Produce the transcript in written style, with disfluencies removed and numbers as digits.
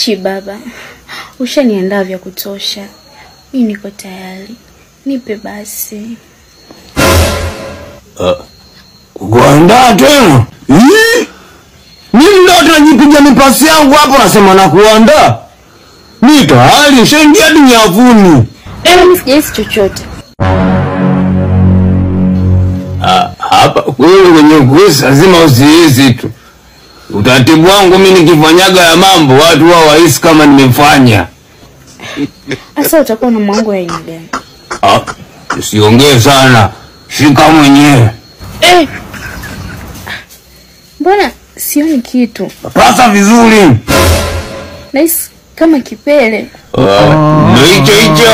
Chibaba, ushaniandaa vya kutosha. Mimi niko tayari. Nipe basi. Kuandaa tena? Mimi ndo najipiga mipasi yangu hapo nasema na kuandaa. Mimi tayari shaingia dunyavuni. Mimi sijahisi chochote. Hapa wewe kwenye kuhisi lazima usihisi tu. Utaratibu wangu mimi nikifanyaga ya mambo watu wao wahisi kama nimefanya. Asa utakuwa na mwangu ya aina gani? Usiongee sana. Shika mwenyewe. Mbona sioni kitu? Pasa vizuri. Nice kama kipele. Ndio hicho.